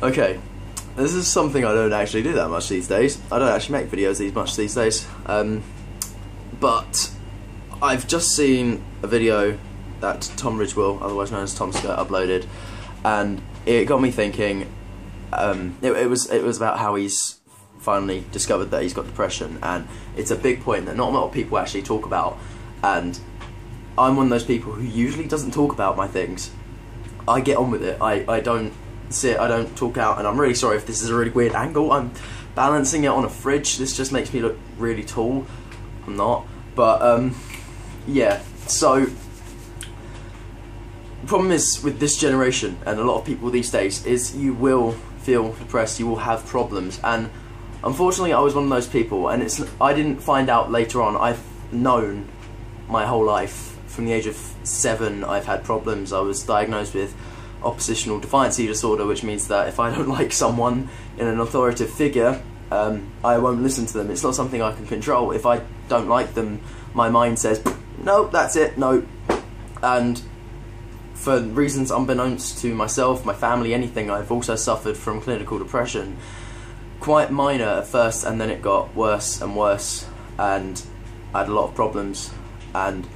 Okay, this is something I don't actually do that much these days. I don't actually make videos much these days. But I've just seen a video that Tom Ridgewell, otherwise known as Tomska, uploaded, and it got me thinking. It was about how he's finally discovered that he's got depression, and it's a big point that not a lot of people actually talk about, and I'm one of those people who usually doesn't talk about my things. I get on with it. I don't sit, I don't talk out, and I'm really sorry if this is a really weird angle. I'm balancing it on a fridge. This just makes me look really tall. I'm not, but yeah, so the problem is with this generation and a lot of people these days is you will feel depressed, you will have problems, and unfortunately I was one of those people, and I didn't find out later on. I've known my whole life. From the age of 7 I've had problems. I was diagnosed with oppositional defiancy disorder, which means that if I don't like someone in an authoritative figure, I won't listen to them. It's not something I can control. If I don't like them, my mind says, no, that's it, no. And for reasons unbeknownst to myself, my family, anything, I've also suffered from clinical depression. Quite minor at first, and then it got worse and worse, and I had a lot of problems. And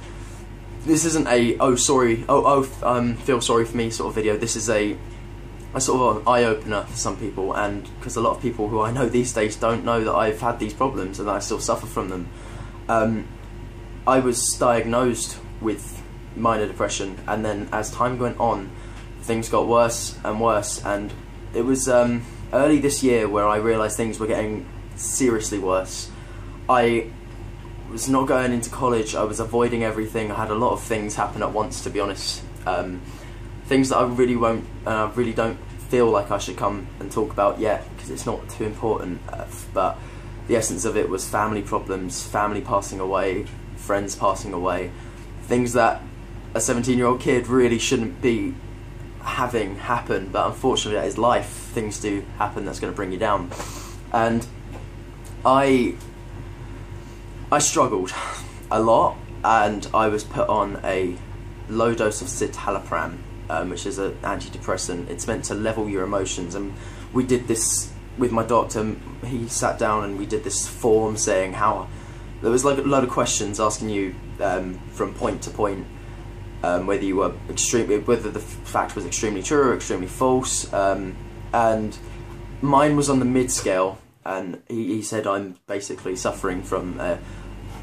this isn't a feel sorry for me sort of video. This is a sort of an eye-opener for some people, and because a lot of people who I know these days don't know that I've had these problems and that I still suffer from them. I was diagnosed with minor depression, and then as time went on, things got worse and worse, and it was early this year where I realised things were getting seriously worse. I was not going into college, I was avoiding everything. I had a lot of things happen at once, to be honest. Things that I really don't feel like I should come and talk about yet, because it's not too important, but the essence of it was family problems, family passing away, friends passing away, things that a 17-year-old kid really shouldn't be having happen, but unfortunately that is life. Things do happen that's going to bring you down, and I struggled a lot, and I was put on a low dose of citalopram, which is an antidepressant. It's meant to level your emotions, and we did this with my doctor. He sat down and we did this form saying how there was like a load of questions asking you from point to point whether you were whether the fact was extremely true or extremely false, and mine was on the mid scale, and he said I'm basically suffering from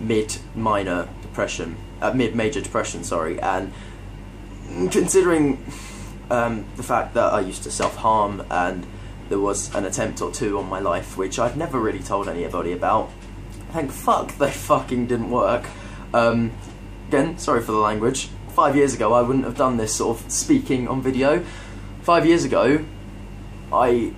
mid-major depression, sorry, and considering the fact that I used to self-harm, and there was an attempt or two on my life which I've never really told anybody about. Thank fuck they fucking didn't work. Again, sorry for the language. 5 years ago I wouldn't have done this sort of speaking on video. 5 years ago I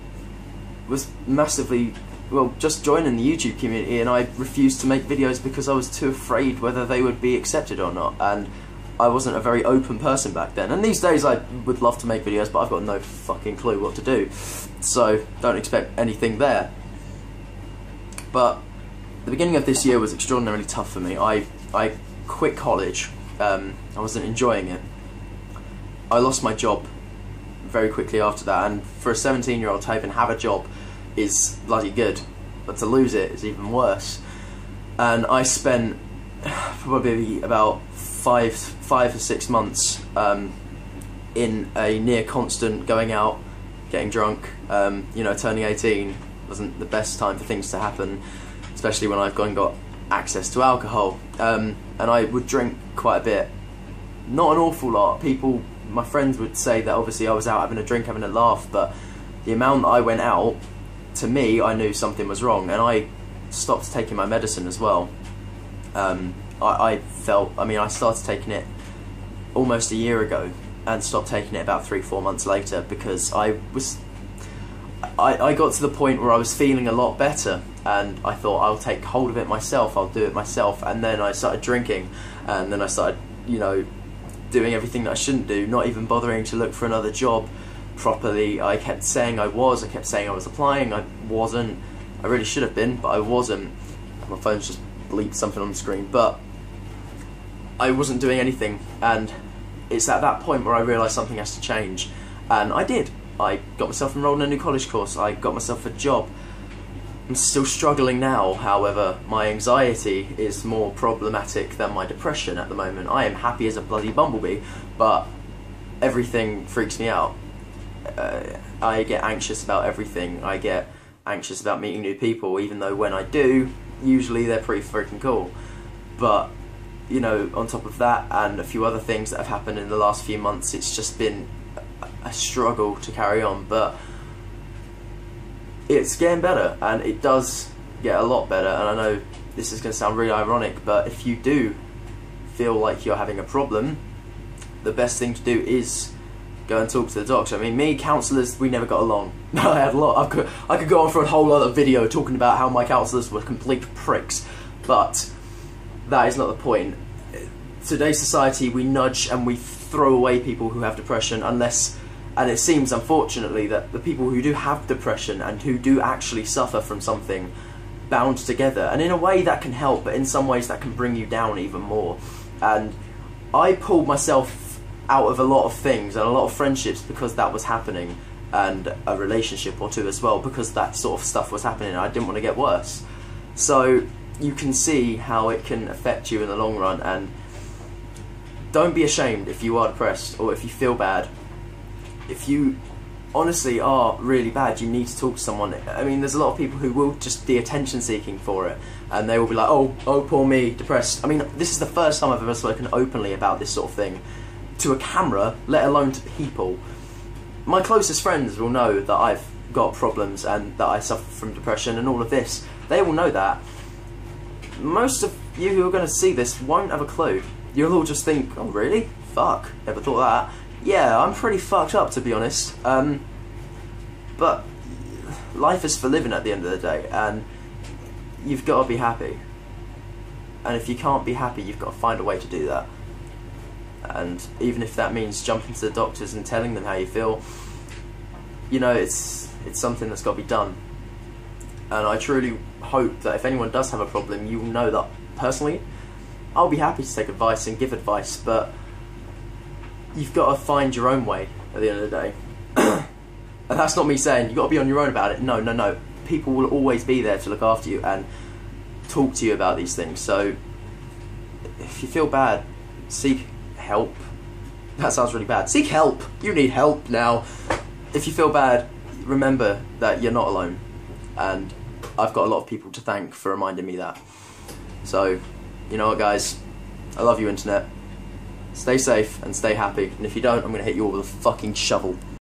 was massively, well, just joining the YouTube community, and I refused to make videos because I was too afraid whether they would be accepted or not, and I wasn't a very open person back then. And these days I would love to make videos, but I've got no fucking clue what to do, so don't expect anything there. But the beginning of this year was extraordinarily tough for me. I quit college. I wasn't enjoying it. I lost my job very quickly after that, and for a 17-year-old to even have a job is bloody good, but to lose it is even worse. And I spent probably about five or 6 months in a near constant going out, getting drunk. You know, turning 18 wasn't the best time for things to happen, especially when I've got access to alcohol. And I would drink quite a bit, not an awful lot. My friends would say that obviously I was out having a drink, having a laugh, but the amount that I went out, to me, I knew something was wrong, and I stopped taking my medicine as well. I started taking it almost a year ago, and stopped taking it about 3-4 months later, because I got to the point where I was feeling a lot better, and I thought I'll take hold of it myself, I'll do it myself. And then I started drinking, and then I started, you know, doing everything that I shouldn't do, not even bothering to look for another job properly. I kept saying I was applying, I wasn't. I really should have been, but I wasn't. My phone's just bleeped something on the screen, but I wasn't doing anything, and it's at that point where I realised something has to change, and I did. I got myself enrolled in a new college course, I got myself a job. I'm still struggling now, however, my anxiety is more problematic than my depression at the moment. I am happy as a bloody bumblebee, but everything freaks me out. I get anxious about everything. I get anxious about meeting new people, even though when I do, usually they're pretty freaking cool. But, you know, on top of that and a few other things that have happened in the last few months, it's just been a struggle to carry on. But it's getting better, and it does get a lot better. And I know this is going to sound really ironic, but if you do feel like you're having a problem, the best thing to do is go and talk to the doctor. I mean, me, counsellors, we never got along. I had a lot. I could go on for a whole other video talking about how my counsellors were complete pricks, but that is not the point. Today's society, we nudge and we throw away people who have depression unless, and it seems unfortunately that the people who do have depression and who do actually suffer from something bound together, and in a way that can help, but in some ways that can bring you down even more. And I pulled myself out of a lot of things and a lot of friendships because that was happening, and a relationship or two as well because that sort of stuff was happening and I didn't want to get worse. So you can see how it can affect you in the long run, and don't be ashamed if you are depressed or if you feel bad. If you honestly are really bad, you need to talk to someone. I mean, there's a lot of people who will just be attention seeking for it, and they will be like, oh poor me, depressed. I mean, this is the first time I've ever spoken openly about this sort of thing to a camera, let alone to people. My closest friends will know that I've got problems and that I suffer from depression and all of this. They will know that. Most of you who are going to see this won't have a clue. You'll all just think, oh really? Fuck, never thought that. Yeah, I'm pretty fucked up, to be honest. But life is for living at the end of the day, and you've got to be happy. And if you can't be happy, you've got to find a way to do that. And even if that means jumping to the doctors and telling them how you feel, you know, it's something that's got to be done. And I truly hope that if anyone does have a problem, you will know that personally, I'll be happy to take advice and give advice, but you've got to find your own way at the end of the day. And that's not me saying you've got to be on your own about it. No, no, no. People will always be there to look after you and talk to you about these things. So if you feel bad, seek help. That sounds really bad. Seek help. You need help now. If you feel bad, remember that you're not alone. And I've got a lot of people to thank for reminding me that. So, you know what, guys? I love you, internet. Stay safe and stay happy. And if you don't, I'm going to hit you all with a fucking shovel.